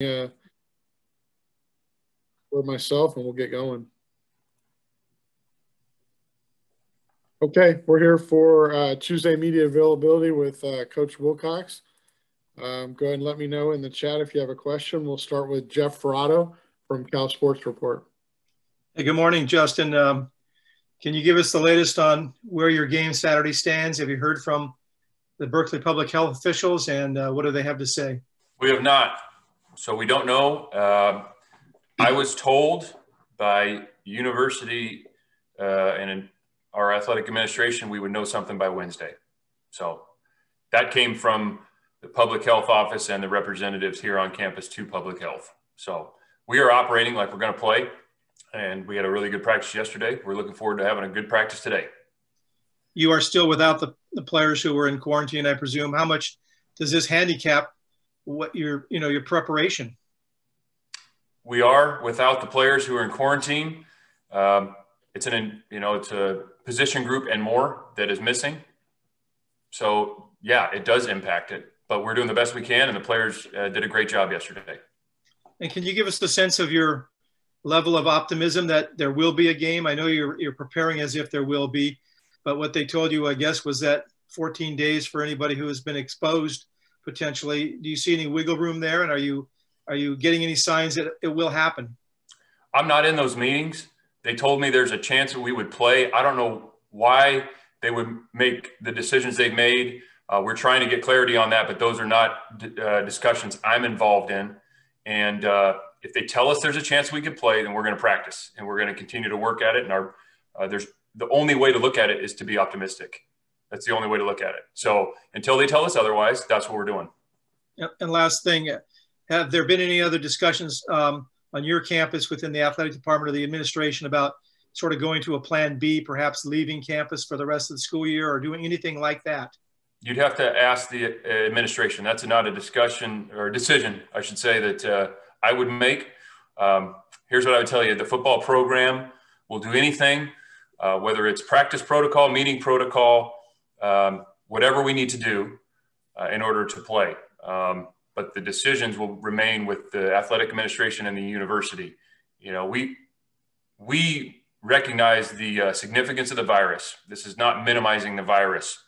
for myself, and we'll get going. Okay, we're here for Tuesday media availability with Coach Wilcox. Go ahead and let me know in the chat if you have a question. We'll start with Jeff Ferrato from Cal Sports Report. Hey, good morning, Justin. Can you give us the latest on where your game Saturday stands? Have you heard from the Berkeley Public Health officials, and what do they have to say? We have not, so we don't know. I was told by university and our athletic administration we would know something by Wednesday. So that came from the public health office and the representatives here on campus to public health. So we are operating like we're going to play, and we had a really good practice yesterday. We're looking forward to having a good practice today. You are still without the players who were in quarantine, I presume. How much does this handicap what your preparation? We are without the players who are in quarantine. It's a position group and more that is missing. So yeah, it does impact it, but we're doing the best we can, and the players did a great job yesterday. And can you give us the sense of your level of optimism that there will be a game? I know you're preparing as if there will be, but what they told you, I guess, was that 14 days for anybody who has been exposed potentially. Do you see any wiggle room there? And are you getting any signs that it will happen? I'm not in those meetings. They told me there's a chance that we would play. I don't know why they would make the decisions they've made. We're trying to get clarity on that, but those are not discussions I'm involved in. And if they tell us there's a chance we could play, then we're going to practice and we're going to continue to work at it. And the only way to look at it is to be optimistic. That's the only way to look at it. So until they tell us otherwise, that's what we're doing. Yep. And last thing, have there been any other discussions on your campus within the athletic department or the administration about sort of going to a plan B, perhaps leaving campus for the rest of the school year or doing anything like that? You'd have to ask the administration. That's not a discussion or decision, I should say, that I would make. Here's what I would tell you. The football program will do anything, whether it's practice protocol, meeting protocol, whatever we need to do in order to play. But the decisions will remain with the athletic administration and the university. You know, we recognize the significance of the virus. This is not minimizing the virus.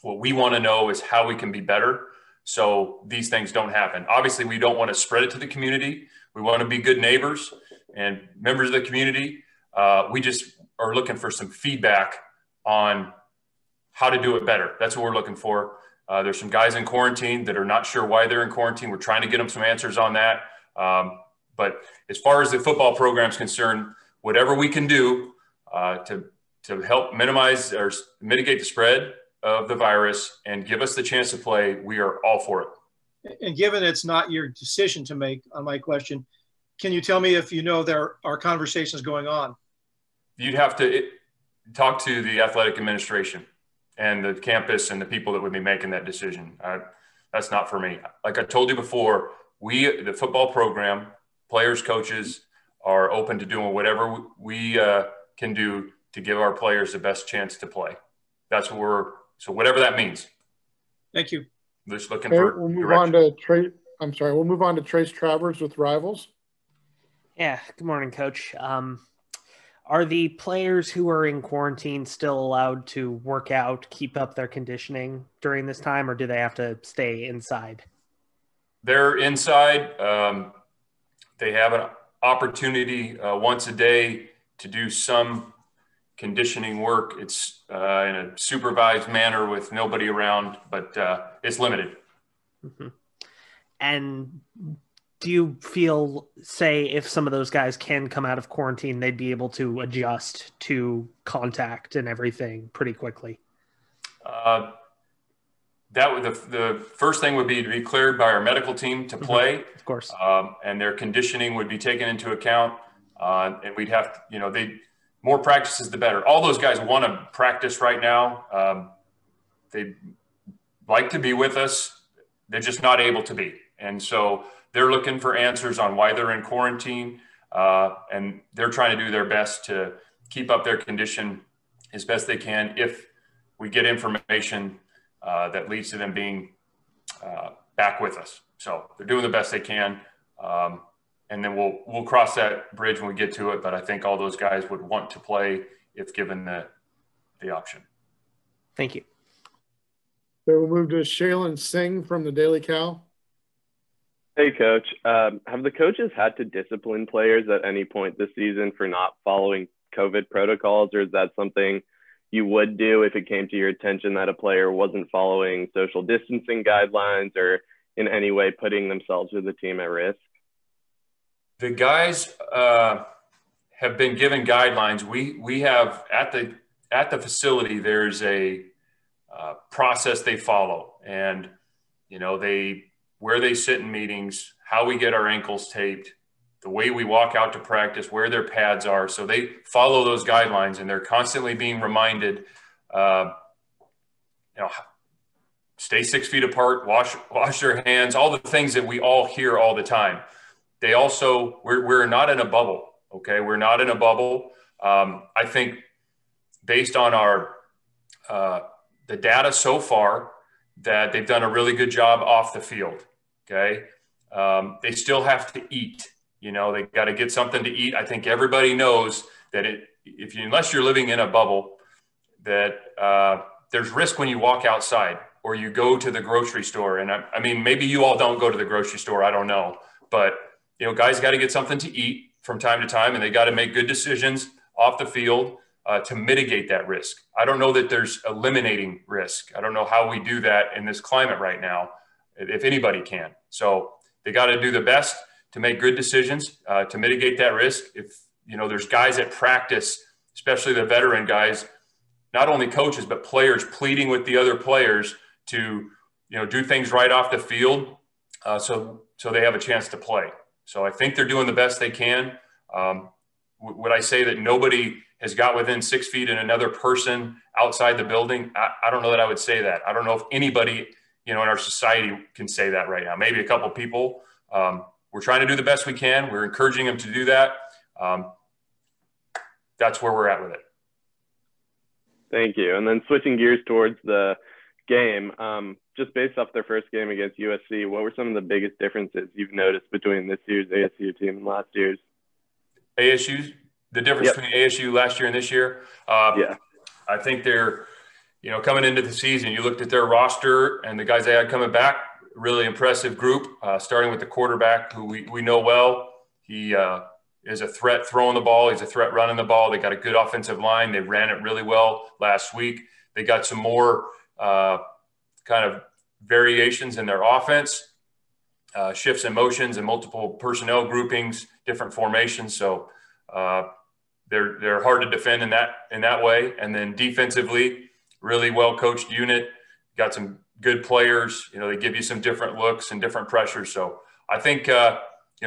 What we want to know is how we can be better so these things don't happen. Obviously, we don't want to spread it to the community. We want to be good neighbors and members of the community. We just are looking for some feedback on how to do it better. That's what we're looking for. There's some guys in quarantine that are not sure why they're in quarantine. We're trying to get them some answers on that. But as far as the football program is concerned, whatever we can do to help minimize or mitigate the spread of the virus and give us the chance to play, we are all for it. And given it's not your decision to make on my question, can you tell me if you know there are conversations going on? You'd have to talk to the athletic administration and the campus and the people that would be making that decision. That's not for me. Like I told you before, the football program, players, coaches, are open to doing whatever we can do to give our players the best chance to play. That's what so whatever that means. Thank you. Just looking for we'll move on to we'll move on to Trace Travers with Rivals. Yeah, good morning, Coach. Are the players who are in quarantine still allowed to work out, keep up their conditioning during this time, or do they have to stay inside? They're inside. They have an opportunity once a day to do some conditioning work. It's in a supervised manner with nobody around, but it's limited. Mm-hmm. And do you feel, say, if some of those guys can come out of quarantine, they'd be able to adjust to contact and everything pretty quickly? The first thing would be to be cleared by our medical team to play. Mm-hmm. Of course. And their conditioning would be taken into account. And we'd have to, more practices, the better. All those guys want to practice right now. They'd like to be with us. They're just not able to be. And so they're looking for answers on why they're in quarantine. And they're trying to do their best to keep up their condition as best they can if we get information that leads to them being back with us. So they're doing the best they can. And then we'll cross that bridge when we get to it. But I think all those guys would want to play if given the option. Thank you. So we'll move to Shaylin Singh from the Daily Cal. Hey, Coach. Have the coaches had to discipline players at any point this season for not following COVID protocols, or is that something you would do if it came to your attention that a player wasn't following social distancing guidelines or in any way putting themselves or the team at risk? The guys have been given guidelines. We have at the facility, there's a process they follow, and where they sit in meetings, how we get our ankles taped, the way we walk out to practice, where their pads are. So they follow those guidelines, and they're constantly being reminded, stay 6 feet apart, wash their hands, all the things that we all hear all the time. They also, we're not in a bubble. Okay. We're not in a bubble. I think based on the data so far, that they've done a really good job off the field. Okay. They still have to eat, they got to get something to eat. I think everybody knows that unless you're living in a bubble, that there's risk when you walk outside or you go to the grocery store. And I mean, maybe you all don't go to the grocery store. I don't know, but guys got to get something to eat from time to time, and they got to make good decisions off the field to mitigate that risk. I don't know that there's eliminating risk. I don't know how we do that in this climate right now, if anybody can. So they got to do the best to make good decisions to mitigate that risk. If, there's guys at practice, especially the veteran guys, not only coaches, but players pleading with the other players to, do things right off the field so they have a chance to play. So I think they're doing the best they can. Would I say that nobody has got within 6 feet and another person outside the building? I don't know that I would say that. I don't know if anybody, in our society can say that right now. Maybe a couple of people. We're trying to do the best we can. We're encouraging them to do that. That's where we're at with it. Thank you. And then switching gears towards the game, just based off their first game against USC, what were some of the biggest differences you've noticed between this year's ASU team and last year's? The difference between ASU last year and this year? Yeah. I think they're, coming into the season, you looked at their roster and the guys they had coming back, really impressive group, starting with the quarterback who we know well. He is a threat throwing the ball. He's a threat running the ball. They got a good offensive line. They ran it really well last week. They got some more kind of variations in their offense, shifts and motions and multiple personnel groupings, different formations. So they're hard to defend in that way. And then defensively, really well coached unit, got some good players. They give you some different looks and different pressures. So I think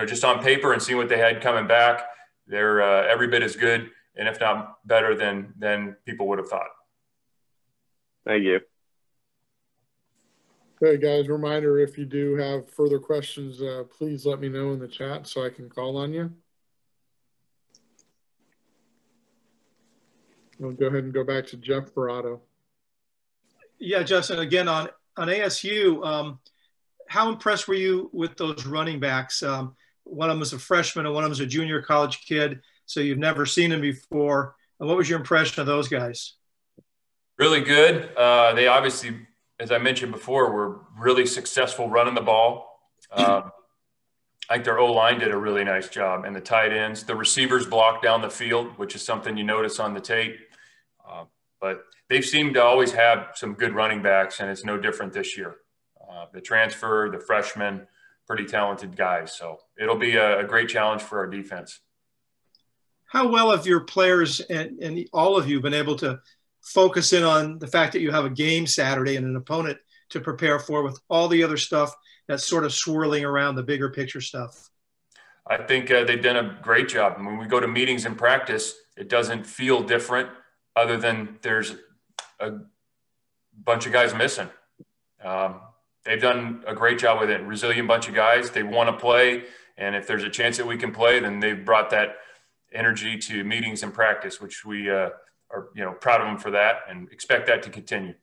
just on paper and seeing what they had coming back, they're every bit as good, and if not better than people would have thought. Thank you. Okay, guys, reminder, if you do have further questions, please let me know in the chat so I can call on you. We'll go ahead and go back to Jeff Ferrato. Yeah, Justin, again, on ASU, how impressed were you with those running backs? One of them was a freshman and one of them was a junior college kid, so you've never seen him before. And what was your impression of those guys? Really good. They obviously, as I mentioned before, were really successful running the ball. I think their O-line did a really nice job, and the tight ends. The receivers blocked down the field, which is something you notice on the tape. But they've seemed to always have some good running backs, and it's no different this year. The transfer, the freshmen, pretty talented guys. So it'll be a great challenge for our defense. How well have your players and all of you been able to focus in on the fact that you have a game Saturday and an opponent to prepare for with all the other stuff that's sort of swirling around the bigger picture stuff? I think they've done a great job. When we go to meetings and practice, it doesn't feel different other than there's a bunch of guys missing. They've done a great job with it. Resilient bunch of guys. They want to play. And if there's a chance that we can play, then they've brought that energy to meetings and practice, which we are proud of them for that and expect that to continue.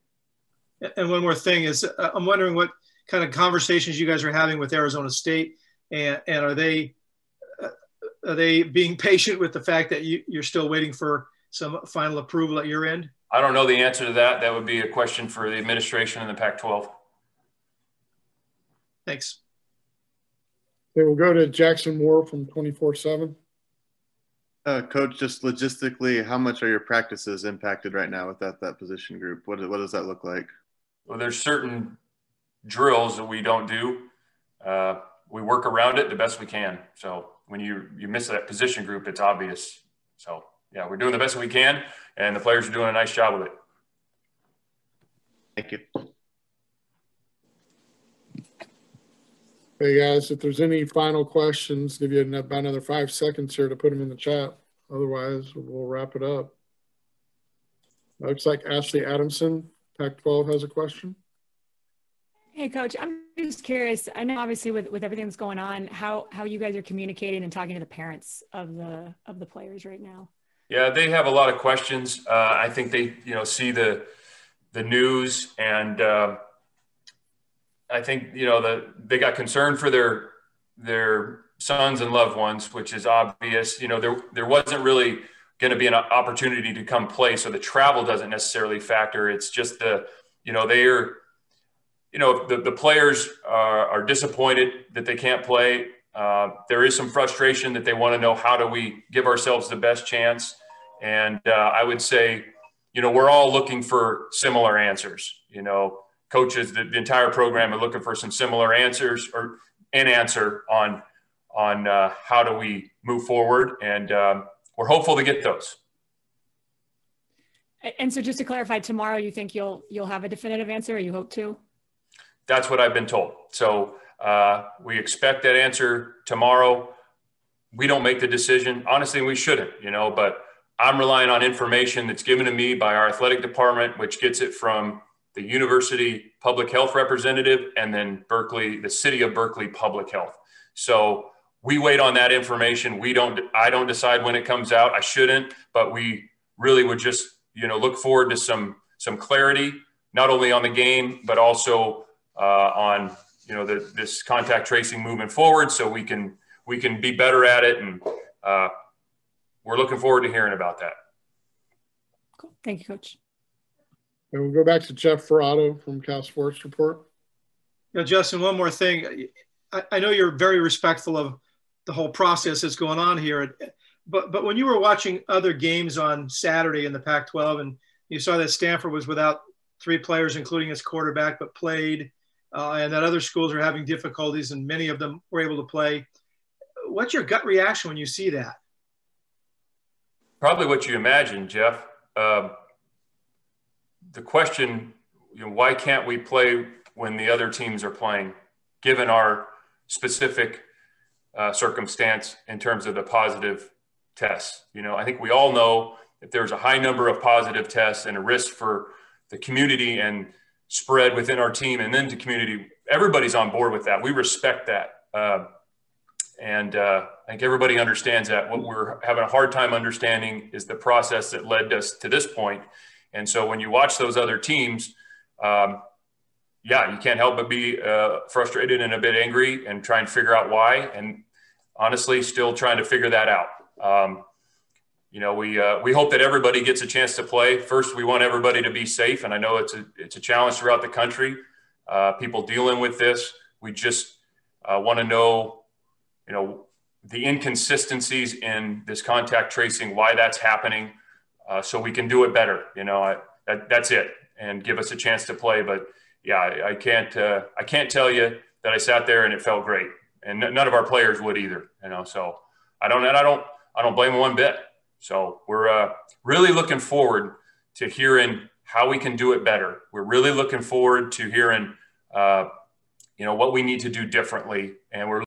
And one more thing is I'm wondering what kind of conversations you guys are having with Arizona State And are they being patient with the fact that you're still waiting for some final approval at your end? I don't know the answer to that. That would be a question for the administration in the Pac-12. Thanks. Okay, we'll go to Jackson Moore from 24/7. Coach, just logistically, how much are your practices impacted right now with that position group? What does that look like? Well, there's certain drills that we don't do. We work around it the best we can. So when you miss that position group, it's obvious. So yeah, we're doing the best we can, and the players are doing a nice job with it. Thank you. Hey guys, if there's any final questions, give you about another 5 seconds here to put them in the chat. Otherwise, we'll wrap it up. Looks like Ashley Adamson, Pac-12, has a question. Hey, Coach, I'm just curious. I know obviously with everything that's going on, how you guys are communicating and talking to the parents of the players right now. Yeah, they have a lot of questions. I think they see the news, and I think they got concerned for their sons and loved ones, which is obvious. There wasn't really going to be an opportunity to come play, so the travel doesn't necessarily factor. It's just the players are disappointed that they can't play. There is some frustration that they want to know, how do we give ourselves the best chance? And I would say, we're all looking for similar answers. Coaches, the entire program are looking for some similar answers, or an answer on how do we move forward. And we're hopeful to get those. And so just to clarify, tomorrow you think you'll have a definitive answer, or you hope to? That's what I've been told. So we expect that answer tomorrow. We don't make the decision. Honestly, we shouldn't, but I'm relying on information that's given to me by our athletic department, which gets it from the university public health representative, and then the city of Berkeley public health. So we wait on that information. I don't decide when it comes out. I shouldn't, but we really would just, look forward to some clarity, not only on the game, but also on, this contact tracing moving forward, so we can be better at it. And we're looking forward to hearing about that. Cool. Thank you, Coach. And we'll go back to Jeff Ferrato from Cal Sports Report. Justin, one more thing. I know you're very respectful of the whole process that's going on here, but when you were watching other games on Saturday in the Pac-12, and you saw that Stanford was without 3 players, including its quarterback, but played, and that other schools are having difficulties, and many of them were able to play, what's your gut reaction when you see that? Probably what you imagine, Jeff. The question, why can't we play when the other teams are playing, given our specific circumstance in terms of the positive tests? I think we all know that there's a high number of positive tests and a risk for the community and spread within our team and then to community. Everybody's on board with that. We respect that. And I think everybody understands that. What we're having a hard time understanding is the process that led us to this point. And so when you watch those other teams, you can't help but be frustrated and a bit angry and try and figure out why. And honestly, still trying to figure that out. We hope that everybody gets a chance to play. First, we want everybody to be safe. And I know it's a challenge throughout the country, people dealing with this. We just want to know, the inconsistencies in this contact tracing, why that's happening, so we can do it better. That's it, and give us a chance to play. But yeah, I can't tell you that I sat there and it felt great, and none of our players would either. So I don't blame them one bit. So we're really looking forward to hearing how we can do it better. We're really looking forward to hearing, what we need to do differently, and we're